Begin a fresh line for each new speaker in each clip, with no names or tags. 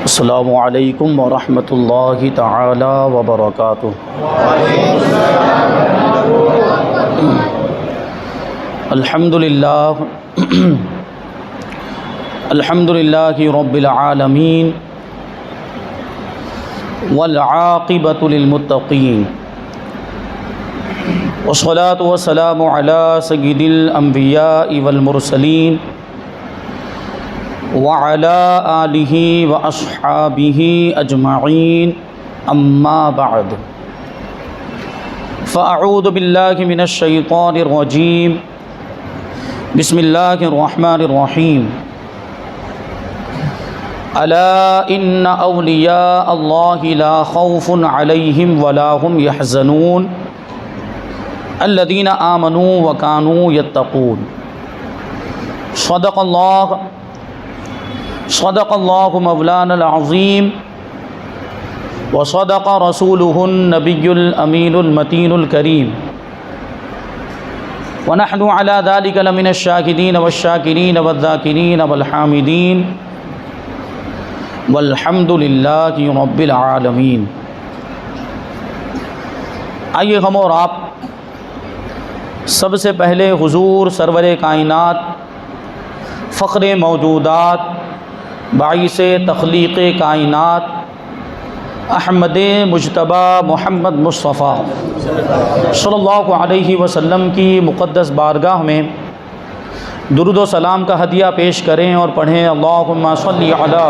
السلام علیکم ورحمۃ اللہ تعالی وبرکاتہ۔ الحمد للہ رب العالمین والعاقبۃ للمتقین والصلاۃ والسلام علی سید الانبیاء والمرسلین وعلى آلہ واصحابہ اجمعین، اما بعد فاعوذ باللہ من الشیطان الرجیم، بسم اللہ الرحمن الرحیم۔ الا ان اولیاء اللہ لا خوف علیہم ولا هم يحزنون الذین آمنوا وکانوا یتقون۔ صدق اللہ مولانا العظیم وصدق رسولہ النبی الامین المتین الکریم، ونحن علی ذلک لمن الشاہدین والشاکرین والذاکرین والحامدین والحمد للہ رب العالمین۔ آئیے ہم اور آپ سب سے پہلے حضور سرور کائنات، فخر موجودات، باعث تخلیق کائنات، احمد مجتبی محمد مصطفیٰ صلی اللہ علیہ وسلم کی مقدس بارگاہ میں درود و سلام کا ہدیہ پیش کریں اور پڑھیں اللہم صلی علی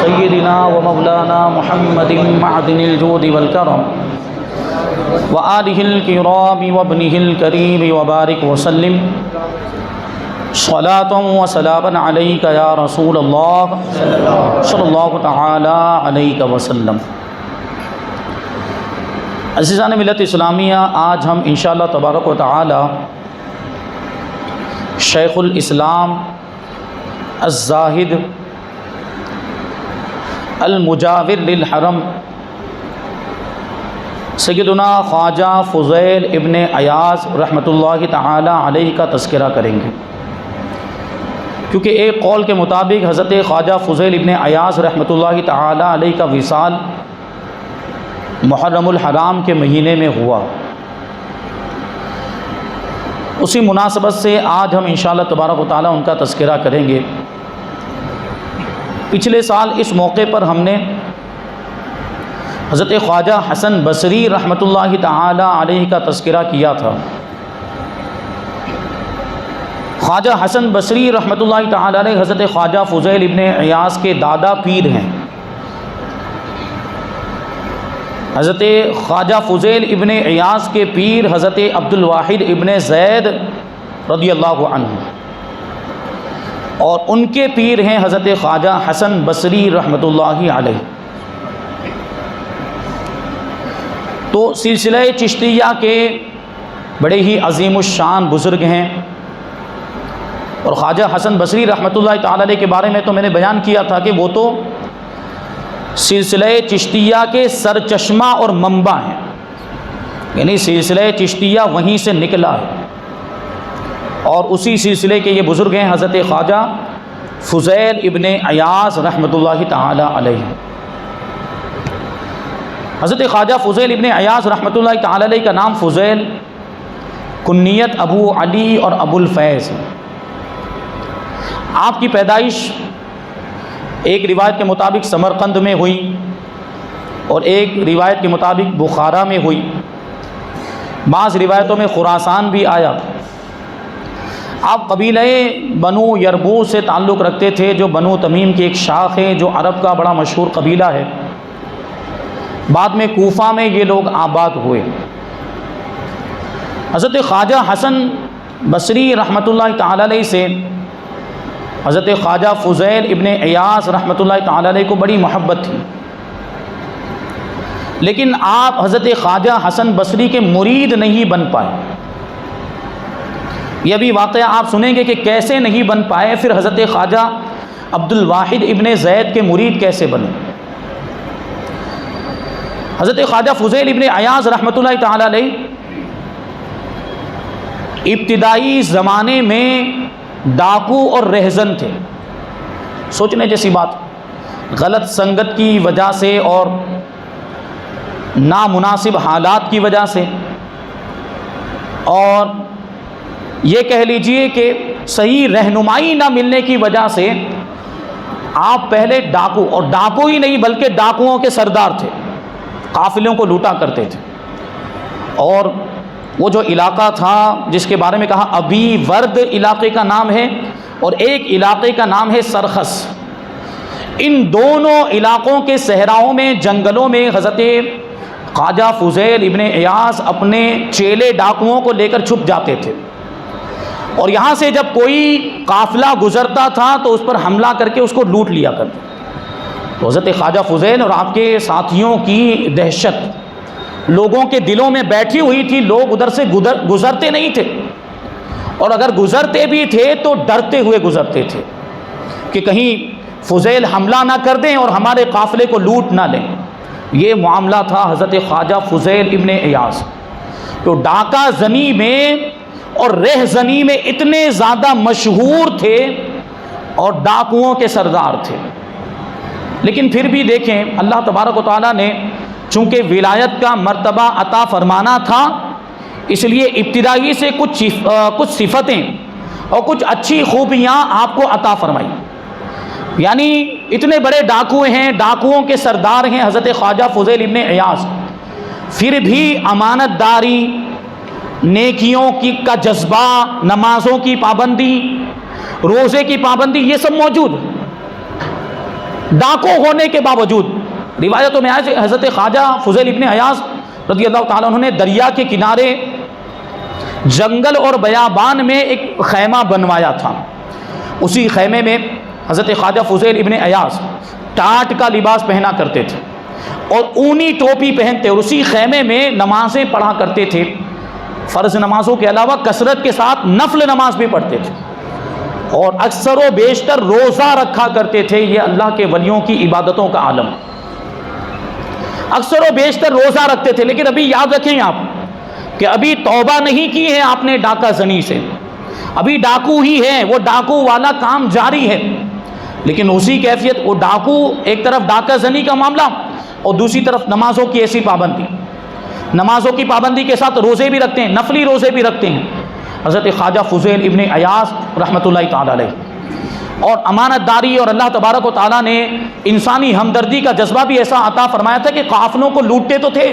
سیدنا و مولانا محمد معدن الجود والکرم وآلہ الکرام وابنہ الکریم وبارک وسلم صلاۃ و سلاما علیک یا رسول اللہ صلی اللہ تعالی علیہ وسلم۔ عزیزان ملت اسلامیہ، آج ہم انشاءاللہ تبارک و تعالی شیخ الاسلام الزاہد المجاور للحرم سیدنا خواجہ فضیل ابن عیاض رحمۃ اللہ تعالی علیہ کا تذکرہ کریں گے، کیونکہ ایک قول کے مطابق حضرت خواجہ فضیل ابن عیاض رحمۃ اللہ تعالی علیہ کا وصال محرم الحرام کے مہینے میں ہوا۔ اسی مناسبت سے آج ہم انشاءاللہ تبارک و تعالی ان کا تذکرہ کریں گے۔ پچھلے سال اس موقع پر ہم نے حضرت خواجہ حسن بصری رحمۃ اللہ تعالی علیہ کا تذکرہ کیا تھا۔ خواجہ حسن بصری رحمۃ اللہ تعالی علیہ حضرت خواجہ فضیل ابن عیاض کے دادا پیر ہیں۔ حضرت خواجہ فضیل ابن عیاض کے پیر حضرت عبد الواحد ابن زید رضی اللہ عنہ، اور ان کے پیر ہیں حضرت خواجہ حسن بصری رحمۃ اللہ علیہ۔ تو سلسلہ چشتیہ کے بڑے ہی عظیم الشان بزرگ ہیں، اور خواجہ حسن بصری رحمۃ اللہ تعالی علیہ کے بارے میں تو میں نے بیان کیا تھا کہ وہ تو سلسلہ چشتیہ کے سرچشمہ اور منبع ہیں، یعنی سلسلہ چشتیہ وہیں سے نکلا ہے، اور اسی سلسلے کے یہ بزرگ ہیں حضرت خواجہ فضیل ابن عیاض رحمۃ اللہ تعالی علیہ۔ حضرت خواجہ فضیل ابن عیاض رحمۃ اللہ تعالی علیہ کا نام فضیل، کنیت ابو علی اور ابو الفیض ہے۔ آپ کی پیدائش ایک روایت کے مطابق سمرقند میں ہوئی، اور ایک روایت کے مطابق بخارا میں ہوئی، بعض روایتوں میں خراسان بھی آیا۔ آپ قبیلہ بنو یربوع سے تعلق رکھتے تھے، جو بنو تمیم کی ایک شاخ ہے، جو عرب کا بڑا مشہور قبیلہ ہے۔ بعد میں کوفہ میں یہ لوگ آباد ہوئے۔ حضرت خواجہ حسن بصری رحمۃ اللہ تعالی علیہ سے حضرت خواجہ فضیل ابن عیاض رحمۃ اللہ تعالی علیہ کو بڑی محبت تھی، لیکن آپ حضرت خواجہ حسن بصری کے مرید نہیں بن پائے۔ یہ بھی واقعہ آپ سنیں گے کہ کیسے نہیں بن پائے، پھر حضرت خواجہ عبد الواحد ابن زید کے مرید کیسے بنے۔ حضرت خواجہ فضیل ابن عیاض رحمۃ اللہ تعالی علیہ ابتدائی زمانے میں ڈاکو اور رہزن تھے۔ سوچنے جیسی بات، غلط سنگت کی وجہ سے اور نامناسب حالات کی وجہ سے، اور یہ کہہ لیجئے کہ صحیح رہنمائی نہ ملنے کی وجہ سے آپ پہلے ڈاکو، اور ڈاکو ہی نہیں بلکہ ڈاکوؤں کے سردار تھے، قافلوں کو لوٹا کرتے تھے۔ اور وہ جو علاقہ تھا جس کے بارے میں کہا ابی ورد علاقے کا نام ہے، اور ایک علاقے کا نام ہے سرخس، ان دونوں علاقوں کے صحراؤں میں، جنگلوں میں حضرت خواجہ فضیل ابن عیاض اپنے چیلے ڈاکوؤں کو لے کر چھپ جاتے تھے، اور یہاں سے جب کوئی قافلہ گزرتا تھا تو اس پر حملہ کر کے اس کو لوٹ لیا کرتے۔ تو حضرت خواجہ فضیل اور آپ کے ساتھیوں کی دہشت لوگوں کے دلوں میں بیٹھی ہوئی تھی، لوگ ادھر سے گزرتے نہیں تھے، اور اگر گزرتے بھی تھے تو ڈرتے ہوئے گزرتے تھے کہ کہیں فضیل حملہ نہ کر دیں اور ہمارے قافلے کو لوٹ نہ لیں۔ یہ معاملہ تھا حضرت خواجہ فضیل ابن عیاض، تو ڈاکہ زنی میں اور رہ زنی میں اتنے زیادہ مشہور تھے اور ڈاکوؤں کے سردار تھے۔ لیکن پھر بھی دیکھیں اللہ تبارک و تعالیٰ نے چونکہ ولایت کا مرتبہ عطا فرمانا تھا، اس لیے ابتدائی سے کچھ صفتیں اور کچھ اچھی خوبیاں آپ کو عطا فرمائی۔ یعنی اتنے بڑے ڈاکو ہیں، ڈاکوؤں کے سردار ہیں حضرت خواجہ فضیل ابن عیاض، پھر بھی امانت داری، نیکیوں کا جذبہ، نمازوں کی پابندی، روزے کی پابندی، یہ سب موجود ڈاکو ہونے کے باوجود۔ روایتوں میں آئے حضرت خواجہ فضیل ابن عیاض رضی اللہ تعالیٰ عنہ نے دریا کے کنارے جنگل اور بیابان میں ایک خیمہ بنوایا تھا۔ اسی خیمے میں حضرت خواجہ فضیل ابن عیاض ٹاٹ کا لباس پہنا کرتے تھے اور اونی ٹوپی پہنتے، اور اسی خیمے میں نمازیں پڑھا کرتے تھے، فرض نمازوں کے علاوہ کثرت کے ساتھ نفل نماز بھی پڑھتے تھے، اور اکثر و بیشتر روزہ رکھا کرتے تھے۔ یہ اللہ کے ولیوں کی عبادتوں کا عالم، اکثر و بیشتر روزہ رکھتے تھے۔ لیکن ابھی یاد رکھیں آپ کہ ابھی توبہ نہیں کی ہے آپ نے ڈاکہ زنی سے، ابھی ڈاکو ہی ہے، وہ ڈاکو والا کام جاری ہے۔ لیکن اسی کیفیت وہ ڈاکو، ایک طرف ڈاکہ زنی کا معاملہ اور دوسری طرف نمازوں کی ایسی پابندی، نمازوں کی پابندی کے ساتھ روزے بھی رکھتے ہیں، نفلی روزے بھی رکھتے ہیں حضرت خواجہ فضیل ابن عیاض رحمۃ اللہ تعالی علیہ۔ اور امانت داری، اور اللہ تبارک و تعالیٰ نے انسانی ہمدردی کا جذبہ بھی ایسا عطا فرمایا تھا کہ قافلوں کو لوٹتے تو تھے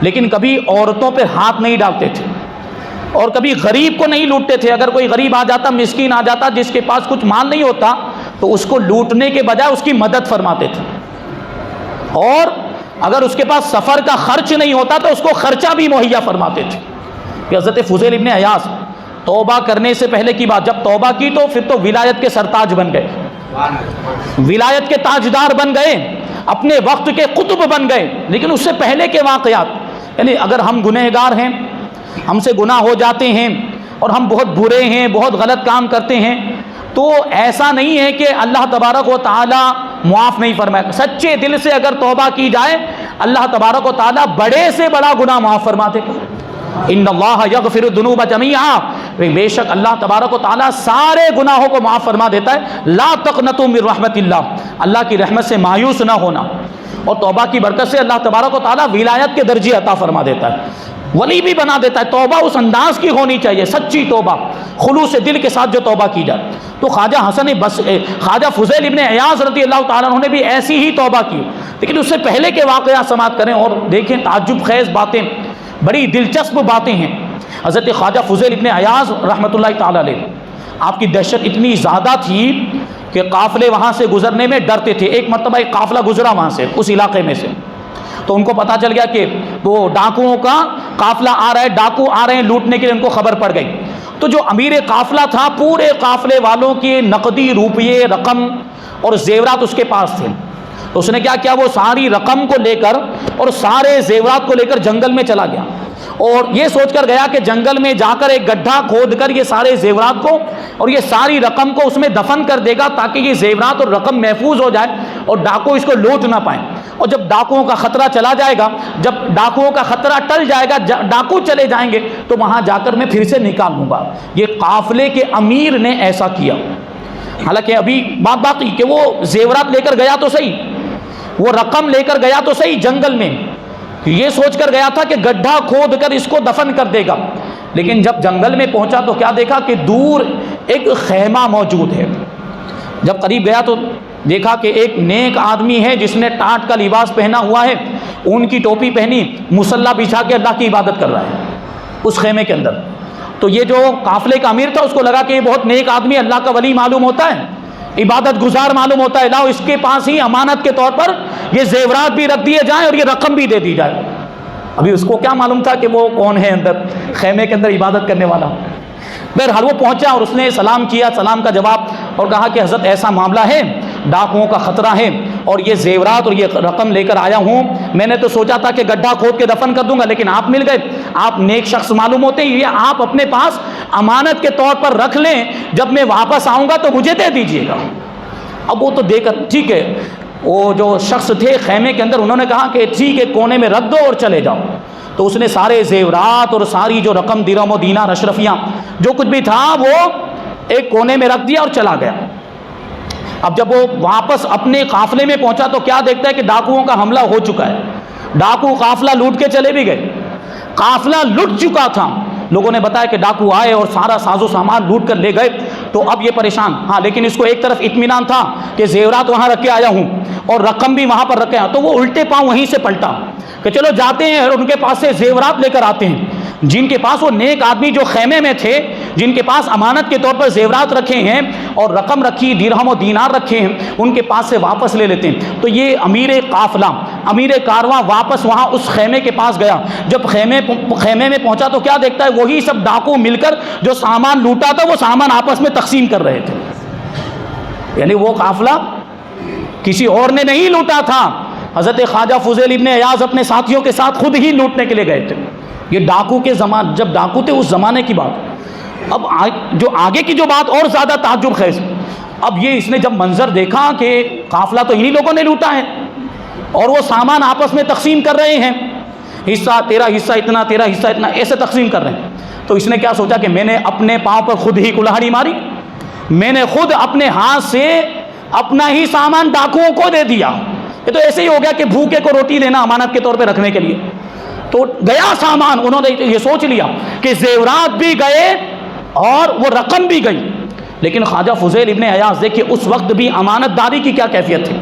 لیکن کبھی عورتوں پہ ہاتھ نہیں ڈالتے تھے، اور کبھی غریب کو نہیں لوٹتے تھے۔ اگر کوئی غریب آ جاتا، مسکین آ جاتا جس کے پاس کچھ مال نہیں ہوتا، تو اس کو لوٹنے کے بجائے اس کی مدد فرماتے تھے، اور اگر اس کے پاس سفر کا خرچ نہیں ہوتا تو اس کو خرچہ بھی مہیا فرماتے تھے۔ کہ حضرت فضیل ابن عیاض توبہ کرنے سے پہلے کی بات، جب توبہ کی تو پھر تو ولایت کے سرتاج بن گئے، ولایت کے تاجدار بن گئے، اپنے وقت کے قطب بن گئے۔ لیکن اس سے پہلے کے واقعات، یعنی اگر ہم گنہگار ہیں، ہم سے گناہ ہو جاتے ہیں اور ہم بہت برے ہیں، بہت غلط کام کرتے ہیں، تو ایسا نہیں ہے کہ اللہ تبارک و تعالی معاف نہیں فرمائے۔ سچے دل سے اگر توبہ کی جائے، اللہ تبارک و تعالی بڑے سے بڑا گناہ معاف فرماتے ہیں۔ ان اللہ یغفر الذنوب جميعا، بے شک اللہ تبارک و تعالی سارے گناہوں کو معاف فرما دیتا ہے۔ لا تقنطوا من رحمت اللہ، اللہ کی رحمت سے مایوس نہ ہونا، اور توبہ کی برکت سے اللہ تبارک و تعالی ولایت کے درجے عطا فرما دیتا ہے، ولی بھی بنا دیتا ہے۔ توبہ اس انداز کی ہونی چاہیے، سچی توبہ، خلوص دل کے ساتھ جو توبہ کی جائے۔ تو خواجہ فضیل ابن عیاض رضی اللہ تعالیٰ عنہ نے بھی ایسی ہی توبہ کی، لیکن اس سے پہلے کے واقعات سماعت کریں اور دیکھیں، تعجب خیز باتیں، بڑی دلچسپ باتیں ہیں۔ حضرت خواجہ فضیل ابن عیاض رحمۃ اللہ تعالیٰ علیہ، آپ کی دہشت اتنی زیادہ تھی کہ قافلے وہاں سے گزرنے میں ڈرتے تھے۔ ایک مرتبہ ایک قافلہ گزرا وہاں سے، اس علاقے میں سے، تو ان کو پتہ چل گیا کہ وہ ڈاکوؤں کا قافلہ آ رہا ہے، ڈاکو آ رہے ہیں لوٹنے کے لیے، ان کو خبر پڑ گئی۔ تو جو امیر قافلہ تھا، پورے قافلے والوں کے نقدی روپیے، رقم اور زیورات اس کے پاس تھے، تو اس نے کیا کیا، وہ ساری رقم کو لے کر اور سارے زیورات کو لے کر جنگل میں چلا گیا، اور یہ سوچ کر گیا کہ جنگل میں جا کر ایک گڈھا کھود کر یہ سارے زیورات کو اور یہ ساری رقم کو اس میں دفن کر دے گا، تاکہ یہ زیورات اور رقم محفوظ ہو جائے اور ڈاکو اس کو لوٹ نہ پائیں۔ اور جب ڈاکوؤں کا خطرہ چلا جائے گا، جب ڈاکوؤں کا خطرہ ٹل جائے گا، ڈاکو چلے جائیں گے، تو وہاں جا کر میں پھر سے نکال لوں گا۔ یہ قافلے کے امیر نے ایسا کیا۔ حالانکہ ابھی بات باقی کہ وہ زیورات لے کر گیا تو صحیح، وہ رقم لے کر گیا تو صحیح جنگل میں، یہ سوچ کر گیا تھا کہ گڈھا کھود کر اس کو دفن کر دے گا، لیکن جب جنگل میں پہنچا تو کیا دیکھا کہ دور ایک خیمہ موجود ہے۔ جب قریب گیا تو دیکھا کہ ایک نیک آدمی ہے جس نے ٹاٹ کا لباس پہنا ہوا ہے، اون کی ٹوپی پہنی، مصلی بچھا کے اللہ کی عبادت کر رہا ہے اس خیمے کے اندر۔ تو یہ جو قافلے کا امیر تھا اس کو لگا کہ یہ بہت نیک آدمی، اللہ کا ولی معلوم ہوتا ہے، عبادت گزار معلوم ہوتا ہے، لاؤ اس کے پاس ہی امانت کے طور پر یہ زیورات بھی رکھ دیے جائیں اور یہ رقم بھی دے دی جائے۔ ابھی اس کو کیا معلوم تھا کہ وہ کون ہے اندر خیمے کے اندر عبادت کرنے والا۔ بہرحال وہ پہنچا اور اس نے سلام کیا، سلام کا جواب، اور کہا کہ حضرت ایسا معاملہ ہے، ڈاکوؤں کا خطرہ ہے اور یہ زیورات اور یہ رقم لے کر آیا ہوں، میں نے تو سوچا تھا کہ گڈھا کھود کے دفن کر دوں گا، لیکن آپ مل گئے، آپ نیک شخص معلوم ہوتے ہیں، یہ آپ اپنے پاس امانت کے طور پر رکھ لیں، جب میں واپس آؤں گا تو مجھے دے دیجیے گا۔ اب وہ تو دے کر ٹھیک ہے، وہ جو شخص تھے خیمے کے اندر انہوں نے کہا کہ ٹھیک ہے کونے میں رکھ دو اور چلے جاؤ۔ تو اس نے سارے زیورات اور ساری جو رقم درہم و دینار اشرفیاں جو کچھ بھی تھا وہ ایک کونے میں رکھ دیا اور چلا گیا۔ اب جب وہ واپس اپنے قافلے میں پہنچا تو کیا دیکھتا ہے کہ ڈاکوؤں کا حملہ ہو چکا ہے، ڈاکو قافلہ لوٹ کے چلے بھی گئے، قافلہ لٹ چکا تھا، لوگوں نے بتایا کہ ڈاکو آئے اور سارا ساز و سامان لوٹ کر لے گئے۔ تو اب یہ پریشان، ہاں لیکن اس کو ایک طرف اطمینان تھا کہ زیورات وہاں رکھ کے آیا ہوں اور رقم بھی وہاں پر رکھے ہیں، تو وہ الٹے پاؤں وہیں سے پلٹا کہ چلو جاتے ہیں اور ان کے پاس سے زیورات لے کر آتے ہیں۔ جن کے پاس وہ نیک آدمی جو خیمے میں تھے، جن کے پاس امانت کے طور پر زیورات رکھے ہیں اور رقم رکھی، درہم و دینار رکھے ہیں، ان کے پاس سے واپس لے لیتے ہیں۔ تو یہ امیر قافلہ، امیر کارواں واپس وہاں اس خیمے کے پاس گیا۔ جب خیمے میں پہنچا تو کیا دیکھتا ہے، وہی سب ڈاکو مل کر جو سامان لوٹا تھا وہ سامان آپس میں تقسیم کر رہے تھے، یعنی وہ قافلہ کسی اور نے نہیں لوٹا تھا، حضرت خواجہ فضیل ابن ایاز اپنے ساتھیوں کے ساتھ خود ہی لوٹنے کے لیے گئے تھے۔ یہ ڈاکو کے زمان، جب ڈاکو تھے اس زمانے کی بات۔ اب جو آگے کی جو بات اور زیادہ تعجب خیز، اب یہ اس نے جب منظر دیکھا کہ قافلہ تو انہی لوگوں نے لوٹا ہے اور وہ سامان آپس میں تقسیم کر رہے ہیں، حصہ تیرا حصہ اتنا، تیرا حصہ اتنا، ایسے تقسیم کر رہے ہیں، تو اس نے کیا سوچا کہ میں نے اپنے پاؤں پر خود ہی کلہاڑی ماری، میں نے خود اپنے ہاتھ سے اپنا ہی سامان ڈاکوؤں کو دے دیا۔ یہ تو ایسے ہی ہو گیا کہ بھوکے کو روٹی دینا امانت کے طور پہ رکھنے کے لیے۔ تو گیا سامان، انہوں نے یہ سوچ لیا کہ زیورات بھی گئے اور وہ رقم بھی گئی، لیکن خواجہ فضیل ابن ایاز دیکھیے اس وقت بھی امانت داری کی کیا کیفیت تھی۔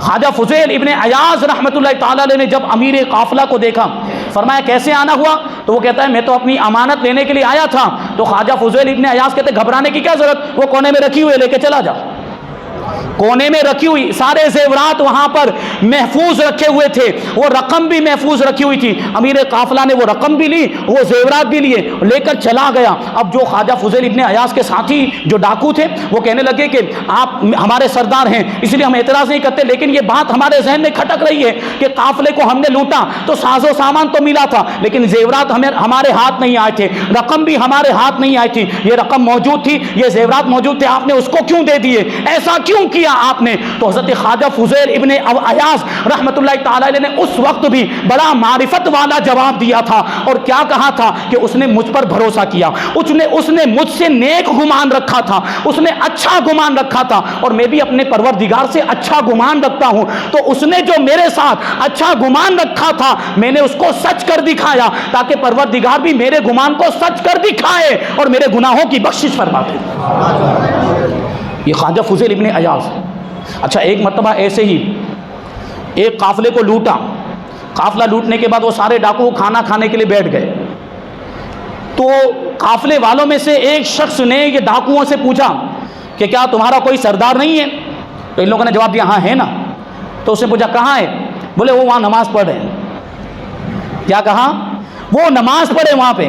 خواجہ فضیل ابن ایاز رحمۃ اللہ تعالی علیہ نے جب امیر قافلہ کو دیکھا، فرمایا کیسے آنا ہوا؟ تو وہ کہتا ہے میں تو اپنی امانت لینے کے لیے آیا تھا۔ تو خواجہ فضیل ابن ایاز کہتے گھبرانے کی کیا ضرورت، وہ کونے میں رکھی ہوئی لے کے چلا جا۔ کونے میں رکھی ہوئی سارے زیورات وہاں پر محفوظ رکھے ہوئے تھے، وہ رقم بھی محفوظ رکھی ہوئی تھی، امیر قافلہ نے وہ رقم بھی لی، وہ زیورات بھی لیے، لے کر چلا گیا۔ اب جو خواجہ فضیل ابن ایاز کے ساتھی جو ڈاکو تھے وہ کہنے لگے کہ آپ ہمارے سردار ہیں اس لیے ہم اعتراض نہیں کرتے، لیکن یہ بات ہمارے ذہن میں کھٹک رہی ہے کہ قافلے کو ہم نے لوٹا تو ساز و سامان تو ملا تھا، لیکن زیورات ہمارے ہاتھ نہیں آئے تھے، رقم بھی ہمارے ہاتھ نہیں آئی تھی، یہ رقم موجود تھی، یہ زیورات موجود تھے، آپ نے اس کو کیوں دے دیے، ایسا کیوں کیا آپ نے؟ تو حضرت خواجہ فضیل ابن ایاز رحمۃ اللہ تعالی علیہ نے اس وقت بھی بڑا معرفت والا جواب دیا تھا، اور کیا کہا تھا کہ اس نے مجھ پر بھروسہ کیا، اس نے مجھ سے نیک گمان رکھا تھا، اس نے اچھا گمان رکھا تھا، اور میں بھی اپنے پروردگار سے اچھا گمان رکھتا ہوں، تو اس نے جو میرے ساتھ اچھا گمان رکھا تھا میں نے اس کو سچ کر دکھایا تاکہ پروردگار بھی میرے گمان کو سچ کر دکھائے اور میرے گناہوں کی بخشش فرما دے۔ یہ خواجہ فضیل ابن ایاز۔ اچھا ایک مرتبہ ایسے ہی ایک قافلے کو لوٹا، قافلہ لوٹنے کے بعد وہ سارے ڈاکو کھانا کھانے کے لیے بیٹھ گئے، تو قافلے والوں میں سے ایک شخص نے یہ ڈاکوؤں سے پوچھا کہ کیا تمہارا کوئی سردار نہیں ہے؟ تو ان لوگوں نے جواب دیا ہاں ہے نا۔ تو اس نے پوچھا کہاں ہے؟ بولے وہ وہاں نماز پڑھ رہے ہیں۔ کیا کہا؟ وہ نماز پڑھے وہاں پہ۔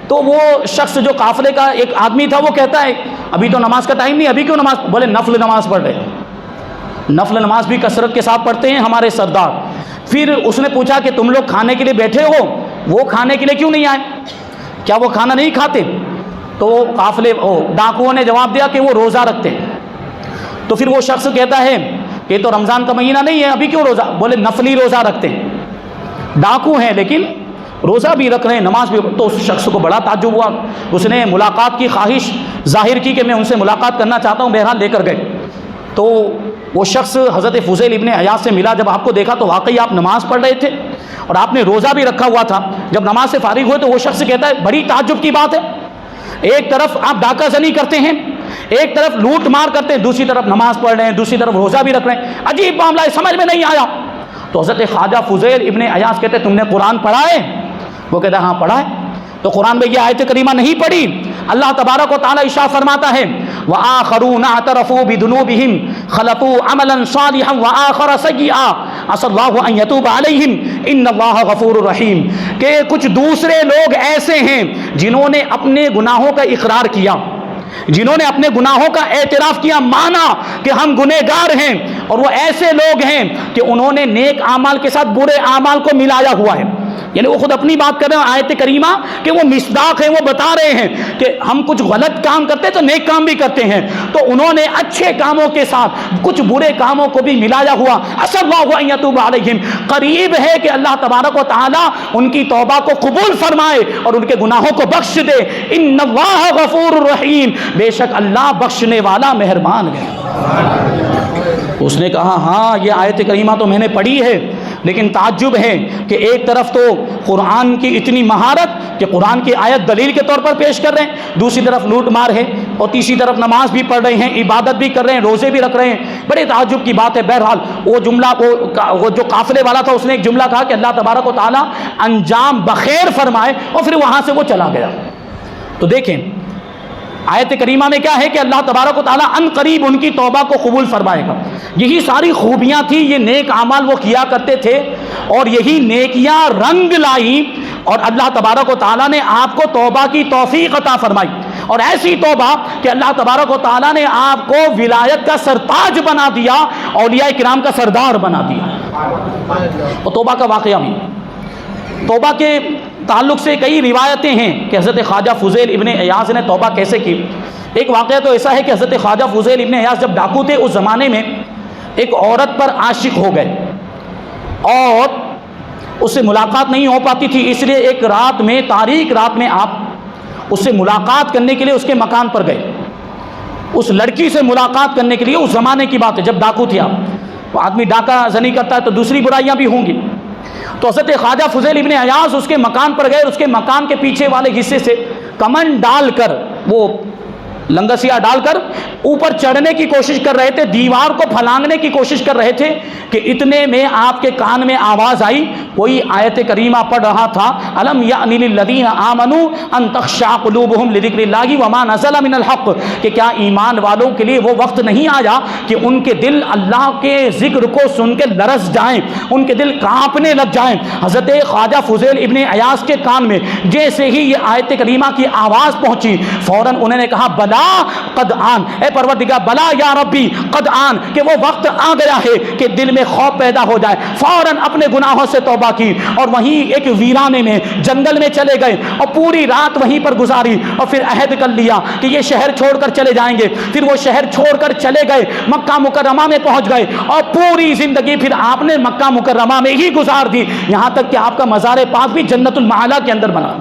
تو وہ شخص جو قافلے کا ایک آدمی تھا وہ کہتا ہے ابھی تو نماز کا ٹائم نہیں، ابھی کیوں نماز؟ بولے نفل نماز پڑھ رہے ہیں، نفل نماز بھی کثرت کے ساتھ پڑھتے ہیں ہمارے سردار۔ پھر اس نے پوچھا کہ تم لوگ کھانے کے لیے بیٹھے ہو، وہ کھانے کے لیے کیوں نہیں آئے؟ کیا وہ کھانا نہیں کھاتے؟ تو ڈاکوؤں نے جواب دیا کہ وہ روزہ رکھتے ہیں۔ تو پھر وہ شخص کہتا ہے کہ تو رمضان کا مہینہ نہیں ہے، ابھی کیوں روزہ؟ بولے نفلی روزہ رکھتے ہیں، ڈاکو ہیں لیکن روزہ بھی رکھ رہے ہیں, نماز بھی. تو اس شخص کو بڑا تعجب ہوا. اس نے ملاقات کی خواہش ظاہر کی کہ میں ان سے ملاقات کرنا چاہتا ہوں. بہرحال لے کر گئے. تو وہ شخص حضرت فضیل ابن عیاض سے ملا. جب آپ کو دیکھا تو واقعی آپ نماز پڑھ رہے تھے اور آپ نے روزہ بھی رکھا ہوا تھا. جب نماز سے فارغ ہوئے تو وہ شخص کہتا ہے بڑی تعجب کی بات ہے, ایک طرف آپ ڈاکہ زنی کرتے ہیں, ایک طرف لوٹ مار کرتے ہیں, دوسری طرف نماز پڑھ رہے ہیں, دوسری طرف روزہ بھی رکھ رہے ہیں, عجیب معاملہ ہے, سمجھ میں نہیں آیا. تو حضرت خواجہ فضیل ابن عیاض کہتے تم نے قرآن پڑھا ہے؟ وہ کہتا ہے ہاں پڑھا ہے. تو قرآن میں یہ آیت کریمہ نہیں پڑھی؟ اللہ تبارک و تعالیٰ ارشاد فرماتا ہے وآخرون اعترفوا بذنوبہم خلطوا عملا صالحا وآخر سیئا عسى اللہ ان یتوب علیہم ان اللہ غفور رحیم, کہ کچھ دوسرے لوگ ایسے ہیں جنہوں نے اپنے گناہوں کا اقرار کیا, جنہوں نے اپنے گناہوں کا اعتراف کیا, مانا کہ ہم گنہگار ہیں, اور وہ ایسے لوگ ہیں کہ انہوں نے نیک اعمال کے ساتھ برے اعمال کو ملایا ہوا ہے. یعنی وہ خود اپنی بات کر رہے ہیں آیت کریمہ کہ وہ مصداق ہیں, وہ بتا رہے ہیں کہ ہم کچھ غلط کام کرتے ہیں تو نیک کام بھی کرتے ہیں, تو انہوں نے اچھے کاموں کے ساتھ کچھ برے کاموں کو بھی ملایا ہوا. عسى اللہ ان یتوب علیہم, قریب ہے کہ اللہ تبارک و تعالی ان کی توبہ کو قبول فرمائے اور ان کے گناہوں کو بخش دے. ان اللہ غفور رحیم, بے شک اللہ بخشنے والا مہربان ہے. اس نے کہا ہاں یہ آیت کریمہ تو میں نے پڑھی ہے, لیکن تعجب ہے کہ ایک طرف تو قرآن کی اتنی مہارت کہ قرآن کی آیت دلیل کے طور پر پیش کر رہے ہیں, دوسری طرف لوٹ مار ہے, اور تیسری طرف نماز بھی پڑھ رہے ہیں, عبادت بھی کر رہے ہیں, روزے بھی رکھ رہے ہیں. بڑے تعجب کی بات ہے. بہرحال وہ جملہ وہ جو قافلے والا تھا اس نے ایک جملہ کہا کہ اللہ تبارک و تعالیٰ انجام بخیر فرمائے, اور پھر وہاں سے وہ چلا گیا. تو دیکھیں آیت کریمہ میں کیا ہے کہ اللہ تبارک و تعالیٰ ان قریب ان کی توبہ کو قبول فرمائے گا. یہی ساری خوبیاں تھیں, یہ نیک اعمال وہ کیا کرتے تھے, اور یہی نیکیاں رنگ لائی, اور اللہ تبارک و تعالیٰ نے آپ کو توبہ کی توفیق عطا فرمائی, اور ایسی توبہ کہ اللہ تبارک و تعالیٰ نے آپ کو ولایت کا سرتاج بنا دیا, اولیاء کرام کا سردار بنا دیا. اور توبہ کا واقعہ بھی, توبہ کے تعلق سے کئی روایتیں ہیں کہ حضرت خواجہ فضیل ابن عیاض نے توبہ کیسے کی. ایک واقعہ تو ایسا ہے کہ حضرت خواجہ فضیل ابن عیاض جب ڈاکو تھے اس زمانے میں ایک عورت پر عاشق ہو گئے, اور اس سے ملاقات نہیں ہو پاتی تھی, اس لیے ایک رات میں, تاریک رات میں آپ اس سے ملاقات کرنے کے لیے اس کے مکان پر گئے. اس لڑکی سے ملاقات کرنے کے لیے, اس زمانے کی بات ہے جب ڈاکو تھے آپ, تو آدمی ڈاکہ زنی کرتا ہے تو دوسری برائیاں بھی ہوں گی. تو حضرت خواجہ فضیل ابن عیاض اس کے مکان پر گئے, اس کے مکان کے پیچھے والے حصے سے کمن ڈال کر, وہ لنگسیا ڈال کر اوپر چڑھنے کی کوشش کر رہے تھے, دیوار کو پھلانگنے کی کوشش کر رہے تھے, کہ اتنے میں آپ کے کان میں آواز آئی, کوئی آیت کریمہ پڑھ رہا تھا, الم یأن للذین آمنوا ان تخشع قلوبہم لذکر اللہ وما نزل من الحق, کہ کیا ایمان والوں کے لیے وہ وقت نہیں آیا کہ ان کے دل اللہ کے ذکر کو سن کے لرز جائیں, ان کے دل کانپنے لگ جائیں. حضرت خواجہ فضیل ابن عیاض کے کان میں جیسے ہی یہ آیت کریمہ کی آواز پہنچی, فوراً انہوں نے کہا بلا قد آن, اے پروردگار بلا یا ربی قد آن, کہ وہ وقت آ گیا ہے کہ دل میں خوف پیدا ہو جائے. فوراً اپنے گناہوں سے توبہ کی, اور وہیں ایک ویرانے میں, جنگل میں چلے گئے, اور پوری رات وہیں پر گزاری, اور پھر عہد کر لیا کہ یہ شہر چھوڑ کر چلے جائیں گے. پھر وہ شہر چھوڑ کر چلے گئے, مکہ مکرمہ میں پہنچ گئے, اور پوری زندگی پھر آپ نے مکہ مکرمہ میں ہی گزار دی, یہاں تک کہ آپ کا مزار پاک بھی جنت المعلا کے اندر بنا.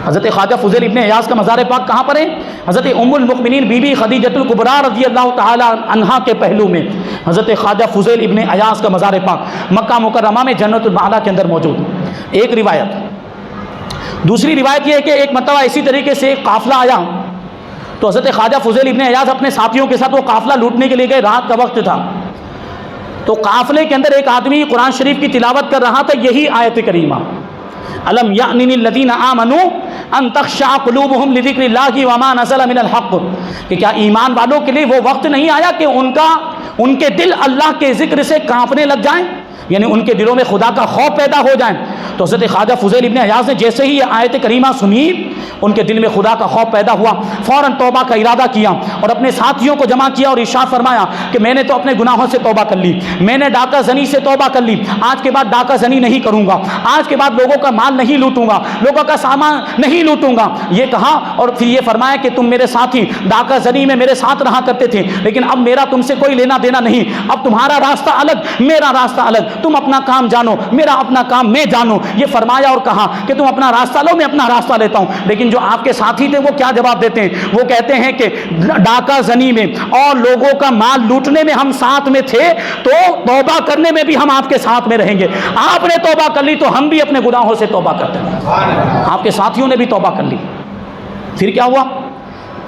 حضرت خواجہ فضیل ابن عیاض کا مزار پاک کہاں پر ہے؟ حضرت ام المؤمنین بی بی خدیجۃ الکبریٰ رضی اللہ تعالی عنہا کے پہلو میں حضرت خواجہ فضیل ابن عیاض کا مزار پاک مکہ مکرمہ میں جنت المعلا کے اندر موجود ہے. ایک روایت. دوسری روایت یہ ہے کہ ایک مرتبہ اسی طریقے سے ایک قافلہ آیا, تو حضرت خواجہ فضیل ابن عیاض اپنے ساتھیوں کے ساتھ وہ قافلہ لوٹنے کے لیے گئے, رات کا وقت تھا. تو قافلے کے اندر ایک آدمی قرآن شریف کی تلاوت کر رہا تھا, یہی آیت کریمہ الم یأن للذین آمنوا ان تخشع قلوبہم لذکر اللہ وما نزل من الحق, کہ کیا ایمان والوں کے لیے وہ وقت نہیں آیا کہ ان کے دل اللہ کے ذکر سے کانپنے لگ جائیں, یعنی ان کے دلوں میں خدا کا خوف پیدا ہو جائیں. تو حضرت خواجہ فضیل ابن عیاض نے جیسے ہی یہ آیت کریمہ سنی, ان کے دل میں خدا کا خوف پیدا ہوا, فوراً توبہ کا ارادہ کیا, اور اپنے ساتھیوں کو جمع کیا اور ارشاد فرمایا کہ میں نے تو اپنے گناہوں سے توبہ کر لی, میں نے ڈاکہ زنی سے توبہ کر لی, آج کے بعد ڈاکہ زنی نہیں کروں گا, آج کے بعد لوگوں کا مال نہیں لوٹوں گا, لوگوں کا سامان نہیں لوٹوں گا, یہ کہا. اور پھر یہ فرمایا کہ تم میرے ساتھی ڈاکہ زنی میں میرے ساتھ رہا کرتے تھے, لیکن اب میرا تم سے کوئی لینا دینا نہیں, اب تمہارا راستہ الگ, میرا راستہ الگ, تم اپنا کام جانو، میرا اپنا کام میں جانوں، یہ فرمایا اور کہا کہ تم اپنا راستہ لو، میں اپنا راستہ لیتا ہوں۔ لیکن جو آپ کے ساتھی تھے وہ کیا جواب دیتے ہیں؟ وہ کہتے ہیں کہ ڈاکہ زنی میں اور لوگوں کا مال لوٹنے میں ہم ساتھ میں تھے، تو توبہ کرنے میں بھی ہم آپ کے ساتھ میں رہیں گے۔ آپ نے توبہ کر لی تو ہم بھی اپنے گناہوں سے توبہ کرتے ہیں۔ آپ کے ساتھیوں نے بھی توبہ کر لی۔ پھر کیا ہوا؟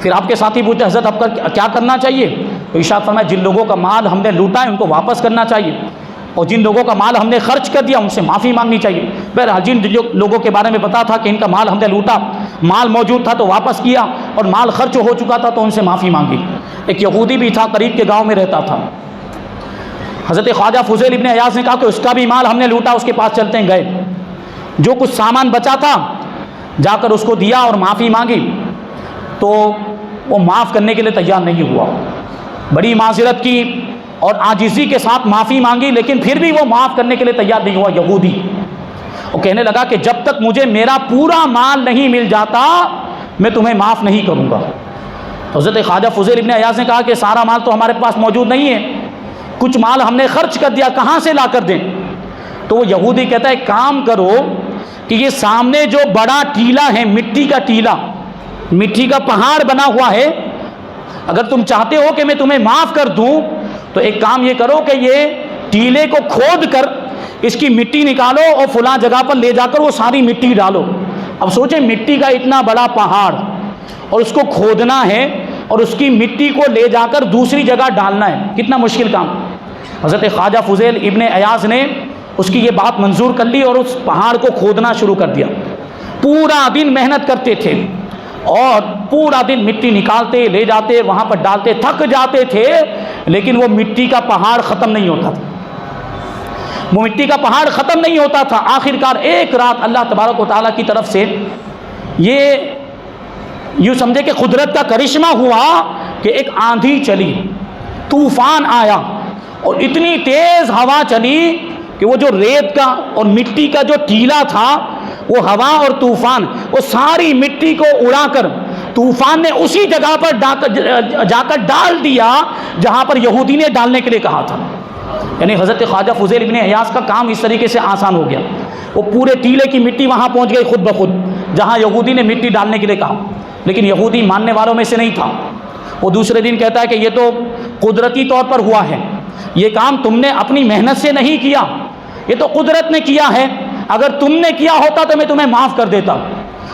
پھر آپ کے ساتھی پوچھتے حضرت اب کیا کرنا چاہیے؟ تو ارشاد فرمایا جن لوگوں کا مال ہم نے لوٹا ہے ان کو واپس کرنا چاہیے، اور جن لوگوں کا مال ہم نے خرچ کر دیا ان سے معافی مانگنی چاہیے۔ بہرحال جن لوگوں کے بارے میں پتا تھا کہ ان کا مال ہم نے لوٹا، مال موجود تھا تو واپس کیا، اور مال خرچ ہو چکا تھا تو ان سے معافی مانگی۔ ایک یہودی بھی تھا، قریب کے گاؤں میں رہتا تھا۔ حضرت خواجہ فضیل ابن عیاض نے کہا کہ اس کا بھی مال ہم نے لوٹا، اس کے پاس چلتے ہیں۔ گئے، جو کچھ سامان بچا تھا جا کر اس کو دیا اور معافی مانگی، تو وہ معاف کرنے کے لیے تیار نہیں ہوا۔ بڑی معذرت کی اور عاجزی کے ساتھ معافی مانگی، لیکن پھر بھی وہ معاف کرنے کے لیے تیار نہیں ہوا یہودی۔ وہ کہنے لگا کہ جب تک مجھے میرا پورا مال نہیں مل جاتا میں تمہیں معاف نہیں کروں گا۔ حضرت خواجہ فضیل ابن عیاض نے کہا کہ سارا مال تو ہمارے پاس موجود نہیں ہے، کچھ مال ہم نے خرچ کر دیا، کہاں سے لا کر دیں؟ تو وہ یہودی کہتا ہے کام کرو کہ یہ سامنے جو بڑا ٹیلا ہے، مٹی کا ٹیلا، مٹی کا پہاڑ بنا ہوا ہے، اگر تم چاہتے ہو کہ میں تمہیں معاف کر دوں تو ایک کام یہ کرو کہ یہ ٹیلے کو کھود کر اس کی مٹی نکالو اور فلاں جگہ پر لے جا کر وہ ساری مٹی ڈالو۔ اب سوچیں مٹی کا اتنا بڑا پہاڑ اور اس کو کھودنا ہے اور اس کی مٹی کو لے جا کر دوسری جگہ ڈالنا ہے، کتنا مشکل کام۔ حضرت خواجہ فضیل ابن عیاض نے اس کی یہ بات منظور کر لی اور اس پہاڑ کو کھودنا شروع کر دیا۔ پورا دن محنت کرتے تھے اور پورا دن مٹی نکالتے، لے جاتے، وہاں پر ڈالتے، تھک جاتے تھے، لیکن وہ مٹی کا پہاڑ ختم نہیں ہوتا تھا۔ وہ مٹی کا پہاڑ ختم نہیں ہوتا تھا۔ آخر کار ایک رات اللہ تبارک و تعالیٰ کی طرف سے یہ یوں سمجھے کہ قدرت کا کرشمہ ہوا کہ ایک آندھی چلی، طوفان آیا اور اتنی تیز ہوا چلی کہ وہ جو ریت کا اور مٹی کا جو ٹیلا تھا، وہ ہوا اور طوفان وہ ساری مٹی کو اڑا کر طوفان نے اسی جگہ پر جا کر ڈال دیا جہاں پر یہودی نے ڈالنے کے لیے کہا تھا۔ یعنی حضرت خواجہ فضیل ابن عیاض کا کام اس طریقے سے آسان ہو گیا، وہ پورے ٹیلے کی مٹی وہاں پہنچ گئی خود بخود جہاں یہودی نے مٹی ڈالنے کے لیے کہا، لیکن یہودی ماننے والوں میں سے نہیں تھا۔ وہ دوسرے دن کہتا ہے کہ یہ تو قدرتی طور پر ہوا ہے، یہ کام تم نے اپنی محنت سے نہیں کیا، یہ تو قدرت نے کیا ہے، اگر تم نے کیا ہوتا تو میں تمہیں معاف کر دیتا۔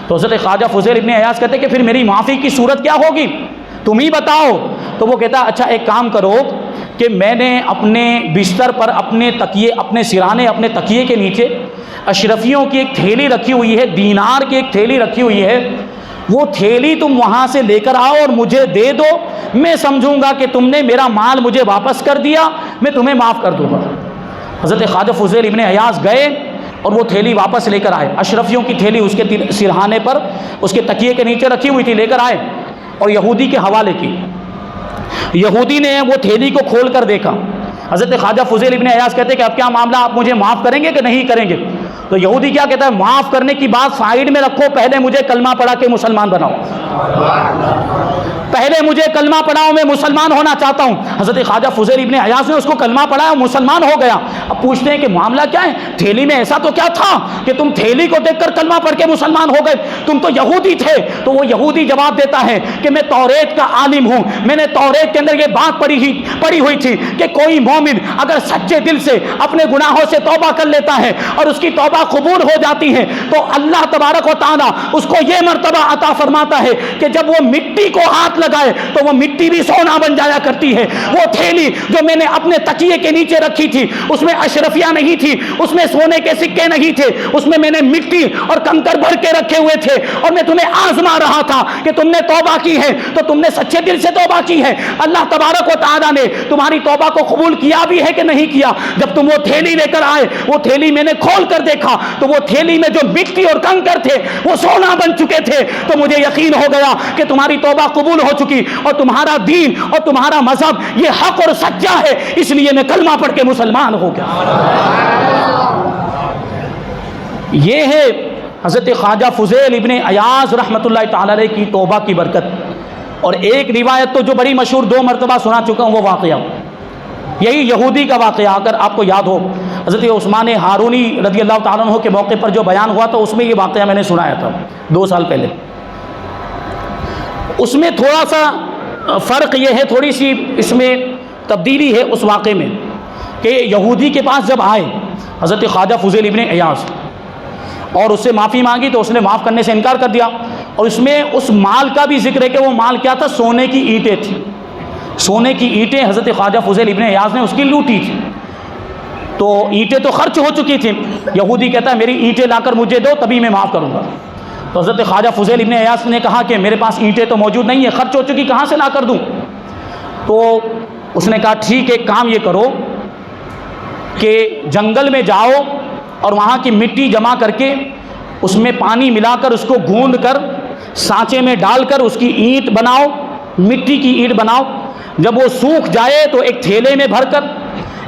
تو حضرت خواجہ فضیل ابن عیاض کہتے کہ پھر میری معافی کی صورت کیا ہوگی، تم ہی بتاؤ۔ تو وہ کہتا اچھا ایک کام کرو کہ میں نے اپنے بستر پر اپنے تکیے، اپنے سرانے، اپنے تکیے کے نیچے اشرفیوں کی ایک تھیلی رکھی ہوئی ہے، دینار کی ایک تھیلی رکھی ہوئی ہے، وہ تھیلی تم وہاں سے لے کر آؤ اور مجھے دے دو، میں سمجھوں گا کہ تم نے میرا مال مجھے واپس کر دیا، میں تمہیں معاف کر دوں گا۔ حضرت خواجہ فضیل ابن عیاض گئے اور وہ تھیلی واپس لے کر آئے، اشرفیوں کی تھیلی اس کے سرہانے پر اس کے تکیے کے نیچے رکھی ہوئی تھی، لے کر آئے اور یہودی کے حوالے کی۔ یہودی نے وہ تھیلی کو کھول کر دیکھا۔ حضرت خواجہ فضیل ابن عیاض کہتے کہ اب کیا معاملہ، آپ مجھے معاف کریں گے کہ نہیں کریں گے؟ تو یہودی کیا کہتا ہے، معاف کرنے کی بات سائیڈ میں رکھو، پہلے مجھے کلمہ پڑھا کے مسلمان بناؤ، پہلے مجھے کلمہ پڑھاؤ، میں مسلمان ہونا چاہتا ہوں۔ حضرت خواجہ فضیل ابن عیاض نے اس کو کلمہ پڑھایا اور مسلمان ہو گیا۔ اب پوچھتے ہیں کہ معاملہ کیا ہے، تھیلی میں ایسا تو کیا تھا کہ تم تھیلی کو دیکھ کر کلمہ پڑھ کے مسلمان ہو گئے، تم تو یہودی تھے۔ تو وہ یہودی جواب دیتا ہے کہ میں توریت کا عالم ہوں، میں نے توریت کے اندر یہ بات پڑھی ہوئی تھی کہ کوئی مومن اگر سچے دل سے اپنے گناہوں سے توبہ کر لیتا ہے اور اس کی توبہ قبول ہو جاتی ہے تو اللہ تبارک و تعالیٰ اس کو یہ مرتبہ عطا فرماتا ہے کہ جب وہ مٹی کو ہاتھ لگائے تو وہ مٹی بھی سونا بن جایا کرتی ہے۔ وہ تھیلی جو میں نے اپنے تکیے کے نیچے رکھی تھی اس میں اشرفیاں نہیں تھی، اس میں سونے کے سکے نہیں تھے، اس میں نے مٹی اور کنکر بھر کے رکھے ہوئے تھے، اور میں تمہیں آزما رہا تھا کہ تم نے توبہ کی ہے تو تم نے سچے دل سے توبہ کی ہے، اللہ تبارک و تعالیٰ نے تمہاری توبہ کو قبول کیا بھی ہے کہ نہیں کیا۔ جب تم وہ تھیلی لے کر آئے، وہ تھیلی میں نے کھول کر دیکھا تو وہ تھیلی میں جو مٹی اور کنکر تھے وہ سونا بن چکے تھے، تو مجھے یقین ہو گیا کہ تمہاری توبہ قبول ہو چکی اور تمہارا دین اور تمہارا مذہب یہ حق اور سچا ہے، اس لیے میں کلمہ پڑھ کے مسلمان ہو گیا۔ یہ ہے حضرت خواجہ فضیل ابن عیاض رحمۃ اللہ تعالی علیہ کی توبہ کی برکت۔ اور ایک روایت تو جو بڑی مشہور 2 مرتبہ سنا چکا ہوں وہ واقعہ، یہی یہودی کا واقعہ اگر آپ کو یاد ہو۔ حضرت عثمان ہارونی رضی اللہ تعالیٰ عنہ کے موقع پر جو بیان ہوا تھا اس میں یہ واقعہ میں نے سنایا تھا 2 سال پہلے. اس میں تھوڑا سا فرق یہ ہے، تھوڑی سی اس میں تبدیلی ہے اس واقعے میں، کہ یہودی کے پاس جب آئے حضرت خواجہ فضیل ابن عیاض اور اس سے معافی مانگی تو اس نے معاف کرنے سے انکار کر دیا. اور اس میں اس مال کا بھی ذکر ہے کہ وہ مال کیا تھا، سونے کی اینٹیں تھیں. سونے کی اینٹیں حضرت خواجہ فضیل ابن عیاض نے اس کی لوٹی تھی. تو اینٹیں تو خرچ ہو چکی تھیں. یہودی کہتا ہے میری اینٹیں لا کر مجھے دو تبھی میں معاف کروں گا. تو حضرت خواجہ فضیل ابن عیاض نے کہا کہ میرے پاس اینٹیں تو موجود نہیں ہیں، خرچ ہو چکی، کہاں سے لا کر دوں؟ تو اس نے کہا ٹھیک ہے، کام یہ کرو کہ جنگل میں جاؤ اور وہاں کی مٹی جمع کر کے اس میں پانی ملا کر اس کو گوندھ کر سانچے میں ڈال کر اس کی اینٹ بناؤ، مٹی کی اینٹ بناؤ. جب وہ سوکھ جائے تو ایک تھیلے میں بھر کر،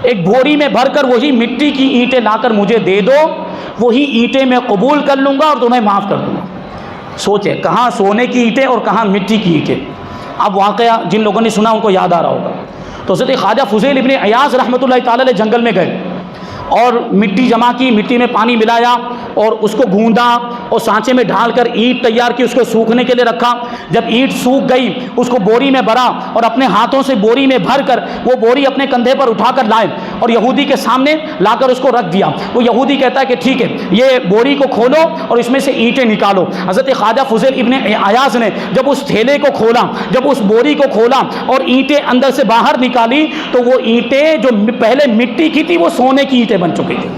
ایک بوری میں بھر کر وہی مٹی کی اینٹیں لا کر مجھے دے دو، وہی اینٹیں میں قبول کر لوں گا اور تمہیں معاف کر دوں گا. سوچے کہاں سونے کی اینٹیں اور کہاں مٹی کی اینٹیں. اب واقعہ جن لوگوں نے سنا ان کو یاد آ رہا ہوگا. تو حضرت خواجہ فضیل ابن عیاض رحمۃ اللہ تعالی علیہ جنگل میں گئے اور مٹی جمع کی، مٹی میں پانی ملایا اور اس کو گوندا اور سانچے میں ڈھال کر اینٹ تیار کی، اس کو سوکھنے کے لیے رکھا. جب اینٹ سوکھ گئی اس کو بوری میں بھرا اور اپنے ہاتھوں سے بوری میں بھر کر وہ بوری اپنے کندھے پر اٹھا کر لائے اور یہودی کے سامنے لا کر اس کو رکھ دیا. وہ یہودی کہتا ہے کہ ٹھیک ہے، یہ بوری کو کھولو اور اس میں سے اینٹیں نکالو. حضرت خواجہ فضیل ابن عیاض نے جب اس تھیلے کو کھولا، جب اس بوری کو کھولا اور اینٹیں اندر سے باہر نکالی تو وہ اینٹیں جو پہلے مٹی کی تھی وہ سونے کی اینٹیں بن چکی تھی.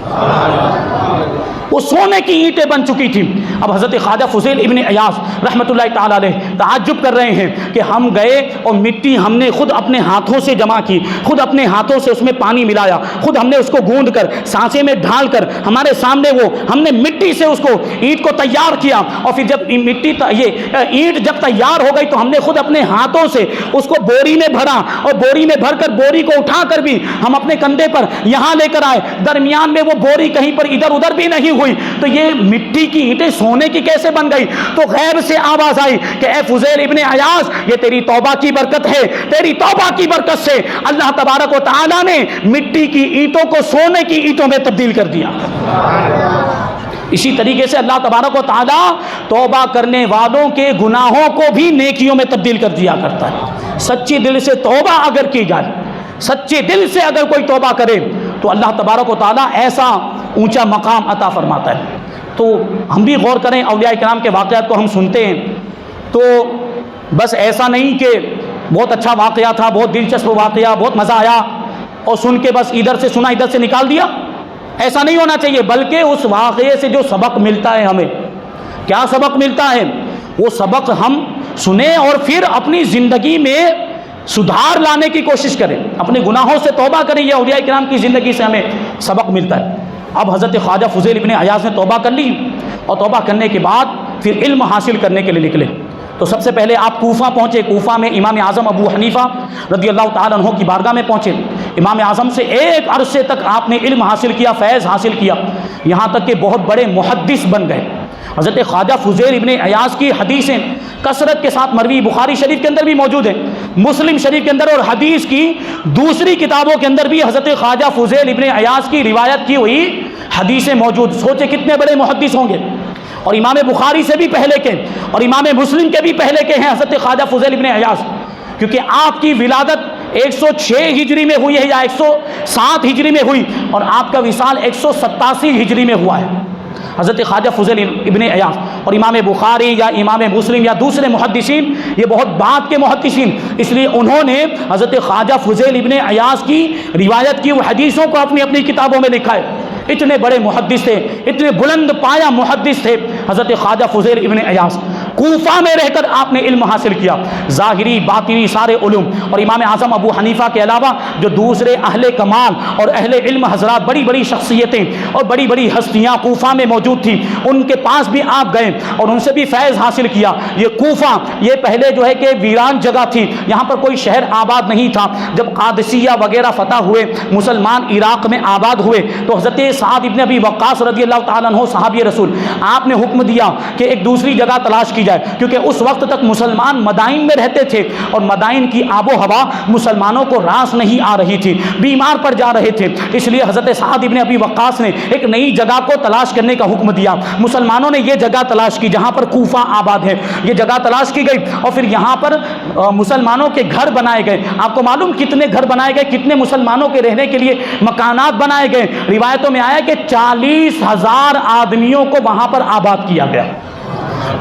وہ سونے کی اینٹیں بن چکی تھی. اب حضرت خواجہ فضیل ابن عیاض رحمۃ اللہ تعالی علیہ تعجب کر رہے ہیں کہ ہم گئے اور مٹی ہم نے خود اپنے ہاتھوں سے جمع کی، خود اپنے ہاتھوں سے اس میں پانی ملایا، خود ہم نے اس کو گوندھ کر سانچے میں ڈھال کر ہمارے سامنے وہ ہم نے مٹی سے اس کو اینٹ کو تیار کیا اور پھر جب یہ اینٹ جب تیار ہو گئی تو ہم نے خود اپنے ہاتھوں سے اس کو بوری میں بھرا اور بوری میں بھر کر بوری کو اٹھا کر بھی ہم اپنے کندھے پر یہاں لے کر آئے. درمیان میں وہ بوری کہیں پر ادھر ادھر بھی نہیں ہوئی. تو یہ مٹی کی اینٹیں سونے کی کیسے بن گئی؟ تو غیب سے آواز آئی کہ اے فضیل ابن عیاض، یہ تیری توبہ کی برکت ہے، تیری توبہ کی برکت سے اللہ تبارک و تعالیٰ نے مٹی کی اینٹوں کو سونے کی اینٹوں میں تبدیل کر دیا. اسی طریقے سے اللہ تبارک و تعالیٰ توبہ کرنے والوں کے گناہوں کو بھی نیکیوں میں تبدیل کر دیا کرتا ہے. سچے دل سے توبہ اگر کی جائے، سچے دل سے اگر کوئی توبہ کرے تو اللہ تبارک و تعالیٰ ایسا اونچا مقام عطا فرماتا ہے. تو ہم بھی غور کریں، اولیاء کرام کے واقعات کو ہم سنتے ہیں تو بس ایسا نہیں کہ بہت اچھا واقعہ تھا، بہت دلچسپ واقعہ، بہت مزہ آیا اور سن کے بس ادھر سے سنا ادھر سے نکال دیا. ایسا نہیں ہونا چاہیے، بلکہ اس واقعے سے جو سبق ملتا ہے، ہمیں کیا سبق ملتا ہے، وہ سبق ہم سنیں اور پھر اپنی زندگی میں سدھار لانے کی کوشش کریں، اپنے گناہوں سے توبہ کریں. یہ اولیاء کرام کی زندگی سے ہمیں سبق ملتا ہے. اب حضرت خواجہ فضیل ابن عیاض نے توبہ کر لی اور توبہ کرنے کے بعد پھر علم حاصل کرنے کے لیے نکلے. تو سب سے پہلے آپ کوفہ پہنچے. کوفہ میں امام اعظم ابو حنیفہ رضی اللہ تعالیٰ عنہ کی بارگاہ میں پہنچے. امام اعظم سے ایک عرصے تک آپ نے علم حاصل کیا، فیض حاصل کیا، یہاں تک کہ بہت بڑے محدث بن گئے. حضرت خواجہ فضیل ابن عیاض کی حدیثیں کثرت کے ساتھ مروی، بخاری شریف کے اندر بھی موجود ہیں، مسلم شریف کے اندر اور حدیث کی دوسری کتابوں کے اندر بھی حضرت خواجہ فضیل ابن عیاض کی روایت کی ہوئی حدیثیں موجود. سوچے کتنے بڑے محدث ہوں گے. اور امام بخاری سے بھی پہلے کے اور امام مسلم کے بھی پہلے کے ہیں حضرت خواجہ فضیل ابن عیاض، کیونکہ آپ کی ولادت 106 ہجری میں ہوئی ہے یا 107 ہجری میں ہوئی اور آپ کا وصال 187 ہجری میں ہوا ہے. حضرت خواجہ فضیل ابن عیاض اور امام بخاری یا امام مسلم یا دوسرے محدثین یہ بہت بعد کے محدثین، اس لیے انہوں نے حضرت خواجہ فضیل ابن عیاض کی روایت کی وہ حدیثوں کو اپنی اپنی کتابوں میں لکھا ہے. اتنے بڑے محدث تھے، اتنے بلند پایا محدث تھے حضرت خواجہ فضیل ابن عیاض. کوفہ میں رہ کر آپ نے علم حاصل کیا، ظاہری باطنی سارے علوم. اور امام اعظم ابو حنیفہ کے علاوہ جو دوسرے اہل کمال اور اہل علم حضرات، بڑی بڑی شخصیتیں اور بڑی بڑی ہستیاں کوفہ میں موجود تھیں، ان کے پاس بھی آپ گئے اور ان سے بھی فیض حاصل کیا. یہ کوفہ یہ پہلے جو ہے کہ ویران جگہ تھی، یہاں پر کوئی شہر آباد نہیں تھا. جب قادسیہ وغیرہ فتح ہوئے، مسلمان عراق میں آباد ہوئے تو حضرت سعد ابن ابی وقاص رضی اللہ تعالیٰ عنہ صحابی رسول، آپ نے حکم دیا کہ ایک دوسری جگہ تلاش کی کی جائے، کیونکہ اس وقت تک مسلمان مدائن میں رہتے تھے اور مدائن کی آب و ہوا مسلمانوں کو راس نہیں آ رہی تھی، بیمار پڑ جا رہے تھے، اس لیے حضرت سعد ابن ابی وقاص نے ایک نئی جگہ کو تلاش کرنے کا حکم دیا۔ مسلمانوں نے یہ جگہ تلاش کی جہاں پر کوفہ آباد ہے، یہ جگہ تلاش کی گئی اور پھر یہاں پر مسلمانوں کے گھر بنائے گئے۔ آپ کو معلوم کتنے گھر بنائے گئے، کتنے مسلمانوں کے رہنے کے لیے مکانات بنائے گئے؟ روایتوں میں آیا کہ 40,000 آدمیوں کو وہاں پر آباد کیا گیا،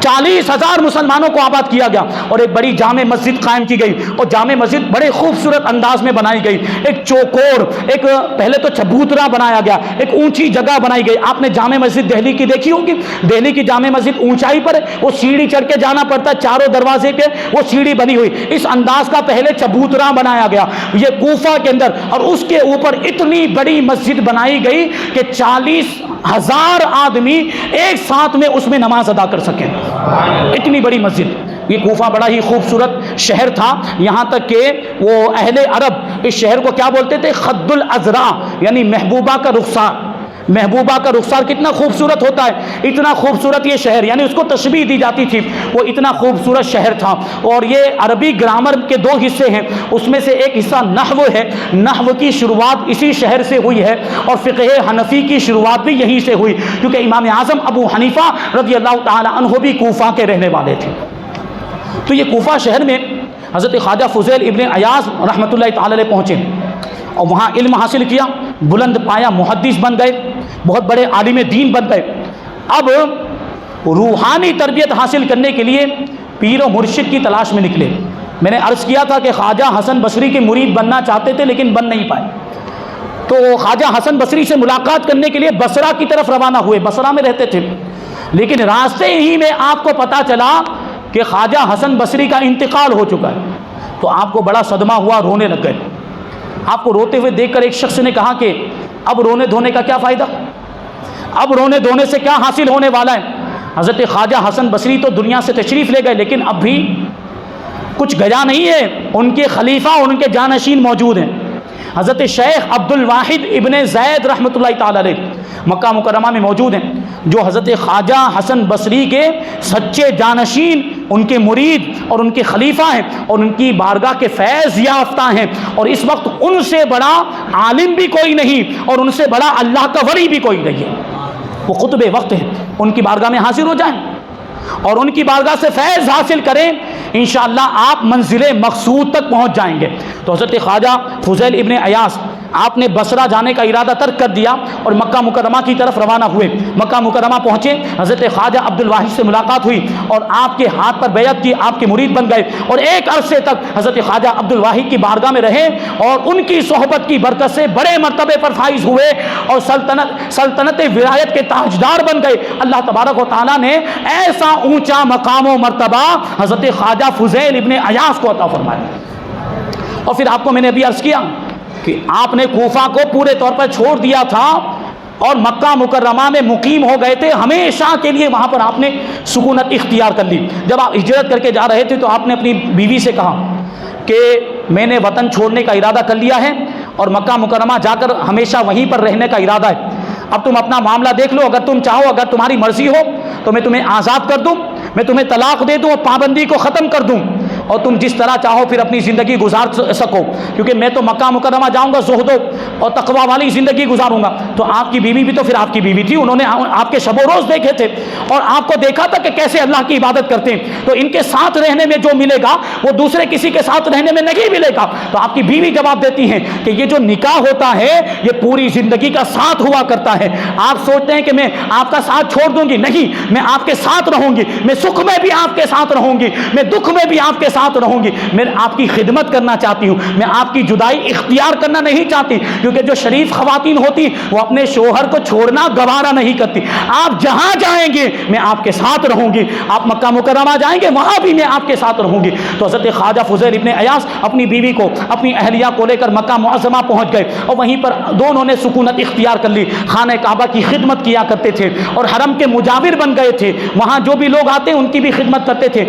40,000 مسلمانوں کو آباد کیا گیا، اور ایک بڑی جامع مسجد قائم کی گئی، اور جامع مسجد بڑے خوبصورت انداز میں بنائی گئی، ایک چوکور، ایک پہلے تو چبوترا بنایا گیا، ایک اونچی جگہ بنائی گئی۔ آپ نے جامع مسجد دہلی کی دیکھی ہوگی، دہلی کی جامع مسجد اونچائی پر ہے، وہ سیڑھی چڑھ کے جانا پڑتا ہے، چاروں دروازے پہ وہ سیڑھی بنی ہوئی، اس انداز کا پہلے چبوترا بنایا گیا یہ کوفہ کے اندر، اور اس کے اوپر اتنی بڑی مسجد بنائی گئی کہ 40,000 آدمی ایک ساتھ میں اس میں نماز ادا کر سکیں، اتنی بڑی مسجد۔ یہ کوفہ بڑا ہی خوبصورت شہر تھا، یہاں تک کہ وہ اہل عرب اس شہر کو کیا بولتے تھے؟ خد الازرع، یعنی محبوبہ کا رخسار۔ محبوبہ کا رخسار کتنا خوبصورت ہوتا ہے، اتنا خوبصورت یہ شہر، یعنی اس کو تشبیہ دی جاتی تھی، وہ اتنا خوبصورت شہر تھا۔ اور یہ عربی گرامر کے 2 حصے ہیں، اس میں سے ایک حصہ نحو ہے، نحو کی شروعات اسی شہر سے ہوئی ہے، اور فقہ حنفی کی شروعات بھی یہیں سے ہوئی، کیونکہ امام اعظم ابو حنیفہ رضی اللہ تعالی عنہ بھی کوفہ کے رہنے والے تھے۔ تو یہ کوفہ شہر میں حضرت خواجہ فضیل ابن عیاض رحمۃ اللہ تعالی علیہ پہنچے اور وہاں علم حاصل کیا، بلند پایا محدث بن گئے، بہت بڑے عالم دین بن گئے۔ اب روحانی تربیت حاصل کرنے کے لیے پیر و مرشد کی تلاش میں نکلے۔ میں نے عرض کیا تھا کہ خواجہ حسن بصری کے مرید بننا چاہتے تھے لیکن بن نہیں پائے، تو خواجہ حسن بصری سے ملاقات کرنے کے لیے بصرہ کی طرف روانہ ہوئے، بصرہ میں رہتے تھے، لیکن راستے ہی میں آپ کو پتہ چلا کہ خواجہ حسن بصری کا انتقال ہو چکا ہے، تو آپ کو بڑا صدمہ ہوا، رونے لگ گئے۔ آپ کو روتے ہوئے دیکھ کر ایک شخص نے کہا کہ اب رونے دھونے کا کیا فائدہ، اب رونے دھونے سے کیا حاصل ہونے والا ہے؟ حضرت خواجہ حسن بصری تو دنیا سے تشریف لے گئے لیکن اب بھی کچھ گیا نہیں ہے، ان کے خلیفہ اور ان کے جانشین موجود ہیں۔ حضرت شیخ عبد الواحد ابن زید رحمۃ اللہ تعالی علیہ مکہ مکرمہ میں موجود ہیں، جو حضرت خواجہ حسن بصری کے سچے جانشین، ان کے مرید اور ان کے خلیفہ ہیں، اور ان کی بارگاہ کے فیض یافتہ ہیں، اور اس وقت ان سے بڑا عالم بھی کوئی نہیں اور ان سے بڑا اللہ کا ولی بھی کوئی نہیں ہے، وہ قطب وقت ہیں، ان کی بارگاہ میں حاضر ہو جائیں اور ان کی بارگاہ سے فیض حاصل کریں، انشاءاللہ آپ منزل مقصود تک پہنچ جائیں گے۔ تو حضرت خواجہ فضیل ابن عیاض آپ نے بصرہ جانے کا ارادہ ترک کر دیا اور مکہ مکرمہ کی طرف روانہ ہوئے۔ مکہ مکرمہ پہنچے، حضرت خواجہ عبد الواحد سے ملاقات ہوئی اور آپ کے ہاتھ پر بیعت کی، آپ کے مرید بن گئے، اور ایک عرصے تک حضرت خواجہ عبد الواحد کی بارگاہ میں رہے اور ان کی صحبت کی برکت سے بڑے مرتبے پر فائز ہوئے اور سلطنت ولایت کے تاجدار بن گئے۔ اللہ تبارک و تعالیٰ نے ایسا اونچا مقام و مرتبہ حضرت خواجہ فضیل ابن عیاض کو عطا فرمایا۔ اور پھر آپ کو میں نے ابھی عرض کیا کہ آپ نے کوفہ کو پورے طور پر چھوڑ دیا تھا اور مکہ مکرمہ میں مقیم ہو گئے تھے، ہمیشہ کے لیے وہاں پر آپ نے سکونت اختیار کر لی۔ جب آپ ہجرت کر کے جا رہے تھے تو آپ نے اپنی بیوی سے کہا کہ میں نے وطن چھوڑنے کا ارادہ کر لیا ہے اور مکہ مکرمہ جا کر ہمیشہ وہیں پر رہنے کا ارادہ ہے، اب تم اپنا معاملہ دیکھ لو، اگر تم چاہو، اگر تمہاری مرضی ہو تو میں تمہیں آزاد کر دوں، میں تمہیں طلاق دے دوں اور پابندی کو ختم کر دوں، اور تم جس طرح چاہو پھر اپنی زندگی گزار سکو، کیونکہ میں تو مکہ مکرمہ جاؤں گا، زہد اور تقوی والی زندگی گزاروں گا۔ تو آپ کی بیوی بھی تو پھر آپ کی بیوی تھی، انہوں نے آپ کے شب و روز دیکھے تھے اور آپ کو دیکھا تھا کہ کیسے اللہ کی عبادت کرتے ہیں، تو ان کے ساتھ رہنے میں جو ملے گا وہ دوسرے کسی کے ساتھ رہنے میں نہیں ملے گا۔ تو آپ کی بیوی جواب دیتی ہیں کہ یہ جو نکاح ہوتا ہے یہ پوری زندگی کا ساتھ ہوا کرتا ہے، آپ سوچتے ہیں کہ میں آپ کا ساتھ چھوڑ دوں گی، نہیں، میں آپ کے ساتھ رہوں گی، میں سکھ میں بھی آپ کے ساتھ رہوں گی، میں دکھ میں بھی آپ کے ساتھ رہوں گی، میں آپ کی خدمت کرنا چاہتی ہوں، میں آپ کی جدائی اختیار کرنا نہیں چاہتی، کیونکہ جو شریف خواتین ہوتی وہ اپنے شوہر کو چھوڑنا گوارا نہیں کرتی۔ آپ جہاں جائیں گے میں آپ کے ساتھ رہوں گی، آپ مکہ مکرمہ جائیں گے وہاں بھی میں آپ کے ساتھ رہوں گی۔ تو حضرت خواجہ فضیل ابن عیاض اپنی بیوی کو، اپنی اہلیہ کو لے کر مکہ معظمہ پہنچ گئے اور وہیں پر دونوں نے سکونت اختیار کر لی، خانہ کعبہ کی خدمت کیا کرتے تھے اور حرم کے مجاور بن گئے تھے، وہاں جو بھی لوگ آتے ان کی بھی خدمت کرتے تھے۔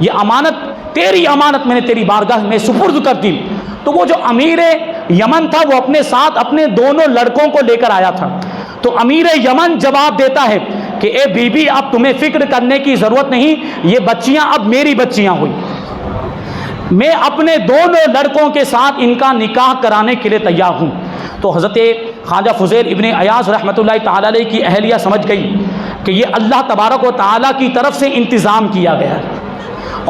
یہ امانت تیری امانت میں نے تیری بارگاہ میں سپرد کر دی۔ تو وہ جو امیر یمن تھا وہ اپنے ساتھ اپنے دونوں لڑکوں کو لے کر آیا تھا۔ تو امیر یمن جواب دیتا ہے کہ اے بی بی اب تمہیں فکر کرنے کی ضرورت نہیں، یہ بچیاں اب میری بچیاں ہوئی، میں اپنے دونوں لڑکوں کے ساتھ ان کا نکاح کرانے کے لیے تیار ہوں۔ تو حضرت خواجہ فضیل ابن ایاز رحمۃ اللہ تعالی علیہ کی اہلیہ سمجھ گئی کہ یہ اللہ تبارک و تعالیٰ کی طرف سے انتظام کیا گیا ہے،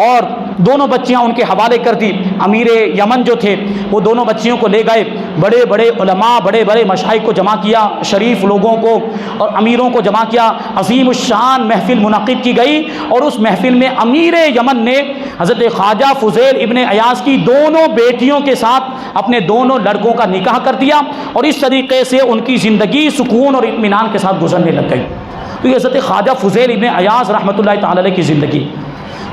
اور دونوں بچیاں ان کے حوالے کر دی۔ امیر یمن جو تھے وہ دونوں بچیوں کو لے گئے، بڑے بڑے علماء بڑے بڑے مشائخ کو جمع کیا، شریف لوگوں کو اور امیروں کو جمع کیا، عظیم الشان محفل منعقد کی گئی، اور اس محفل میں امیر یمن نے حضرت خواجہ فضیل ابن ایاز کی دونوں بیٹیوں کے ساتھ اپنے دونوں لڑکوں کا نکاح کر دیا، اور اس طریقے سے ان کی زندگی سکون اور اطمینان کے ساتھ گزرنے لگ گئی۔ تو یہ حضرت خواجہ فضیل ابن ایاز رحمۃ اللہ تعالی علیہ کی زندگی،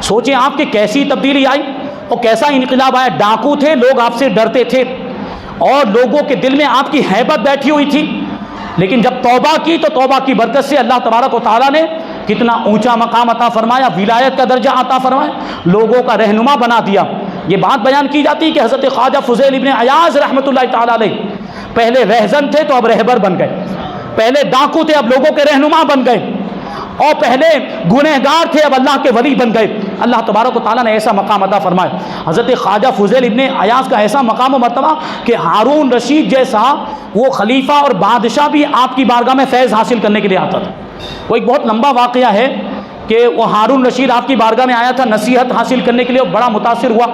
سوچیں آپ کہ کیسی تبدیلی آئی اور کیسا انقلاب آیا۔ ڈاکو تھے، لوگ آپ سے ڈرتے تھے اور لوگوں کے دل میں آپ کی ہیبت بیٹھی ہوئی تھی، لیکن جب توبہ کی تو توبہ کی برکت سے اللہ تبارک و تعالیٰ نے کتنا اونچا مقام عطا فرمایا، ولایت کا درجہ عطا فرمایا، لوگوں کا رہنما بنا دیا۔ یہ بات بیان کی جاتی ہے کہ حضرت خواجہ فضیل ابن ایاز رحمۃ اللہ تعالیٰ علیہ پہلے رہزن تھے تو اب رہبر بن گئے، پہلے ڈاکو تھے اب لوگوں کے رہنما بن گئے، اور پہلے گنہگار تھے اب اللہ کے ولی بن گئے۔ اللہ تبارک و تعالیٰ نے ایسا مقام عطا فرمایا۔ حضرت خواجہ فضیل ابن ایاز کا ایسا مقام و مرتبہ کہ ہارون رشید جیسا وہ خلیفہ اور بادشاہ بھی آپ کی بارگاہ میں فیض حاصل کرنے کے لیے آتا تھا۔ وہ ایک بہت لمبا واقعہ ہے کہ وہ ہارون رشید آپ کی بارگاہ میں آیا تھا نصیحت حاصل کرنے کے لیے، بڑا متاثر ہوا۔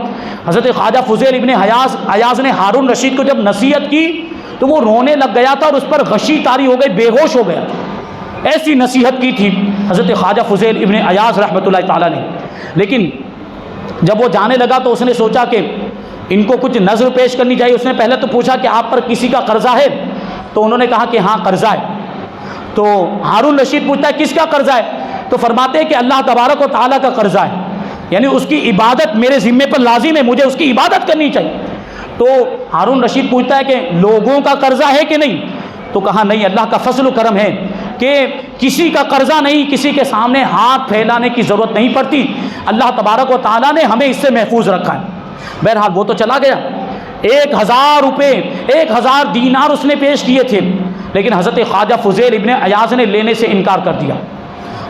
حضرت خواجہ فضیل ابن ایاز نے ہارون رشید کو جب نصیحت کی تو وہ رونے لگ گیا تھا اور اس پر غشی طاری ہو گئی، بے ہوش ہو گیا تھا، ایسی نصیحت کی تھی حضرت خواجہ فضیل ابن ایاز رحمۃ اللہ تعالیٰ نے۔ لیکن جب وہ جانے لگا تو اس نے سوچا کہ ان کو کچھ نظر پیش کرنی چاہیے۔ اس نے پہلے تو پوچھا کہ آپ پر کسی کا قرضہ ہے؟ تو انہوں نے کہا کہ ہاں قرضہ ہے۔ تو ہارون رشید پوچھتا ہے کس کا قرضہ ہے؟ تو فرماتے ہیں کہ اللہ تبارک و تعالیٰ کا قرضہ ہے، یعنی اس کی عبادت میرے ذمے پر لازم ہے، مجھے اس کی عبادت کرنی چاہیے۔ تو ہارون رشید پوچھتا ہے کہ لوگوں کا قرضہ ہے کہ نہیں؟ تو کہا نہیں، اللہ کا فضل و کرم ہے کہ کسی کا قرضہ نہیں، کسی کے سامنے ہاتھ پھیلانے کی ضرورت نہیں پڑتی، اللہ تبارک و تعالیٰ نے ہمیں اس سے محفوظ رکھا ہے۔ بہرحال وہ تو چلا گیا، 1000 روپے 1000 دینار اس نے پیش کیے تھے، لیکن حضرت خواجہ فضیل ابن ایاز نے لینے سے انکار کر دیا،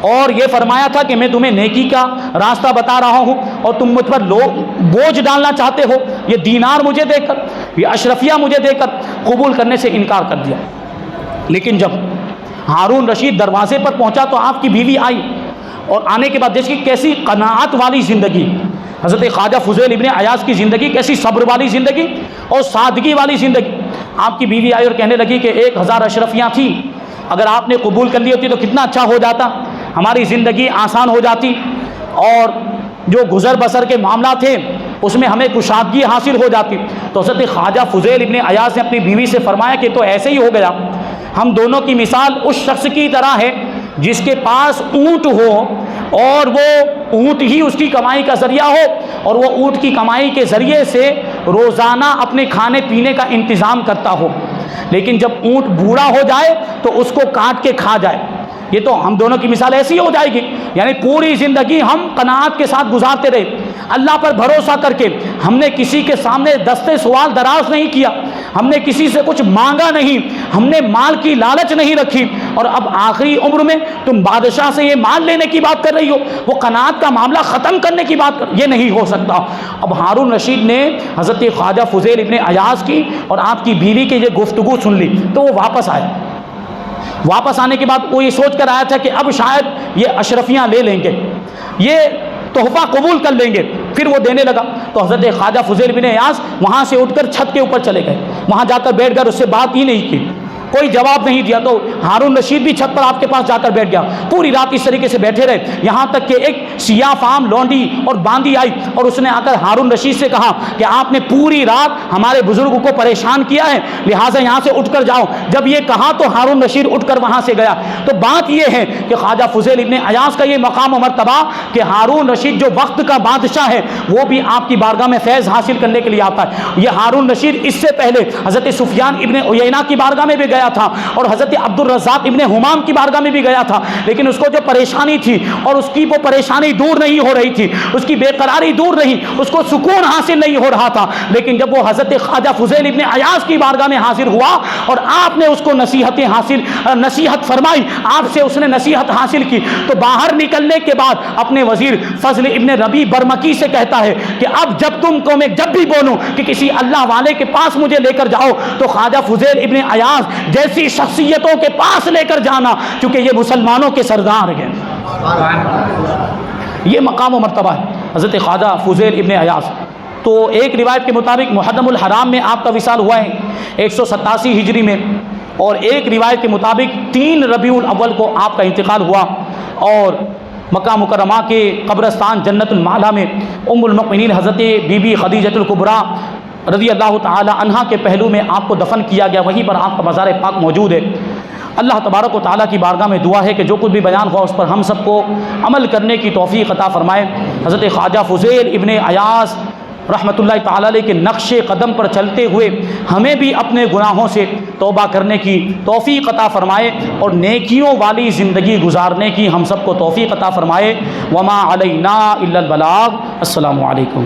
اور یہ فرمایا تھا کہ میں تمہیں نیکی کا راستہ بتا رہا ہوں اور تم مجھ پر بوجھ ڈالنا چاہتے ہو، یہ دینار مجھے دے کر، یہ اشرفیہ مجھے دے کر قبول کرنے سے انکار کر دیا۔ لیکن جب ہارون رشید دروازے پر پہنچا تو آپ کی بیوی آئی، اور آنے کے بعد دیکھیے کیسی قناعت والی زندگی، حضرت خواجہ فضیل ابن ایاز کی زندگی، کیسی صبر والی زندگی اور سادگی والی زندگی۔ آپ کی بیوی آئی اور کہنے لگی کہ 1000 اشرفیاں تھیں، اگر آپ نے قبول کر لی ہوتی تو کتنا اچھا ہو جاتا، ہماری زندگی آسان ہو جاتی، اور جو گزر بسر کے معاملات تھے اس میں ہمیں کشادگی حاصل ہو جاتی۔ تو حضرت خواجہ فضیل ابن ایاز نے اپنی بیوی سے فرمایا کہ تو ایسے ہی ہو گیا، ہم دونوں کی مثال اس شخص کی طرح ہے جس کے پاس اونٹ ہو اور وہ اونٹ ہی اس کی کمائی کا ذریعہ ہو، اور وہ اونٹ کی کمائی کے ذریعے سے روزانہ اپنے کھانے پینے کا انتظام کرتا ہو، لیکن جب اونٹ بوڑھا ہو جائے تو اس کو کاٹ کے کھا جائے۔ یہ تو ہم دونوں کی مثال ایسی ہو جائے گی، یعنی پوری زندگی ہم قناعت کے ساتھ گزارتے رہے، اللہ پر بھروسہ کر کے، ہم نے کسی کے سامنے دستے سوال دراز نہیں کیا، ہم نے کسی سے کچھ مانگا نہیں، ہم نے مال کی لالچ نہیں رکھی، اور اب آخری عمر میں تم بادشاہ سے یہ مال لینے کی بات کر رہی ہو، وہ قناعت کا معاملہ ختم کرنے کی بات یہ نہیں ہو سکتا۔ اب ہارون رشید نے حضرت خواجہ فضیل ابن ایاز کی اور آپ کی بیوی کی یہ گفتگو سن لی تو وہ واپس آئے۔ واپس آنے کے بعد وہ یہ سوچ کر آیا تھا کہ اب شاید یہ اشرفیاں لے لیں گے، یہ تحفہ قبول کر لیں گے، پھر وہ دینے لگا۔ تو حضرت خواجہ فضیل بن ایاز وہاں سے اٹھ کر چھت کے اوپر چلے گئے، وہاں جا کر بیٹھ کر اس سے بات ہی نہیں کی، کوئی جواب نہیں دیا۔ تو ہارون رشید بھی چھت پر آپ کے پاس جا کر بیٹھ گیا، پوری رات اس طریقے سے بیٹھے رہے، یہاں تک کہ ایک سیاہ فام لونڈی اور باندی آئی اور اس نے آ کر ہارون رشید سے کہا کہ آپ نے پوری رات ہمارے بزرگ کو پریشان کیا ہے، لہٰذا یہاں سے اٹھ کر جاؤ۔ جب یہ کہا تو ہارون رشید اٹھ کر وہاں سے گیا۔ تو بات یہ ہے کہ خواجہ فضیل ابن ایاز کا یہ مقام و مرتبہ کہ ہارون رشید جو وقت کا بادشاہ ہے وہ بھی آپ کی بارگاہ میں فیض حاصل کرنے کے لیے آتا ہے۔ یہ ہارون رشید اس سے پہلے حضرت سفیان ابن عیینہ کی بارگاہ میں بھی گیا گیا تھا اور حضرت عبدالرزاق ابن حمام کی بارگاہ میں بھی گیا تھا، لیکن اس کو جو پریشانی تھی اور اس کی وہ پریشانی دور نہیں ہو رہی تھی، اس کی بے قراری دور نہیں، اس کو سکون حاصل نہیں ہو رہا تھا، لیکن جب وہ حضرت خواجہ فضیل ابن عیاض کی بارگاہ میں حاضر ہوا اور آپ نے اس کو نصیحت فرمائی، آپ سے اس نے نصیحت حاصل کی، تو باہر نکلنے کے بعد اپنے وزیر فضل ابن ربیع برمکی سے کہتا ہے کہ اب جب تم کو میں جب بھی بولوں کہ کسی اللہ والے کے پاس مجھے لے کر جاؤ تو خواجہ فضیل ابن عیاض جیسی شخصیتوں کے پاس لے کر جانا، کیونکہ یہ مسلمانوں کے سردار ہیں۔ یہ مقام و مرتبہ ہے حضرت خواجہ فضیل ابن عیاض۔ تو ایک روایت کے مطابق محرم الحرام میں آپ کا وصال ہوا ہے 187 ہجری میں، اور ایک روایت کے مطابق 3 ربیع الاول کو آپ کا انتقال ہوا، اور مکہ مکرمہ کے قبرستان جنت المعلا میں ام المؤمنین حضرت بی بی خدیجۃ الکبریٰ رضی اللہ تعالی عنہا کے پہلو میں آپ کو دفن کیا گیا، وہیں پر آپ کا مزار پاک موجود ہے۔ اللہ تبارک و تعالیٰ کی بارگاہ میں دعا ہے کہ جو کچھ بھی بیان ہوا اس پر ہم سب کو عمل کرنے کی توفیق عطا فرمائے۔ حضرت خواجہ فضیل ابن عیاض رحمۃ اللہ تعالیٰ علیہ کے نقش قدم پر چلتے ہوئے ہمیں بھی اپنے گناہوں سے توبہ کرنے کی توفیق عطا فرمائے اور نیکیوں والی زندگی گزارنے کی ہم سب کو توفیق عطا فرمائے۔ وما علینا الا البلاغ۔ السلام علیکم۔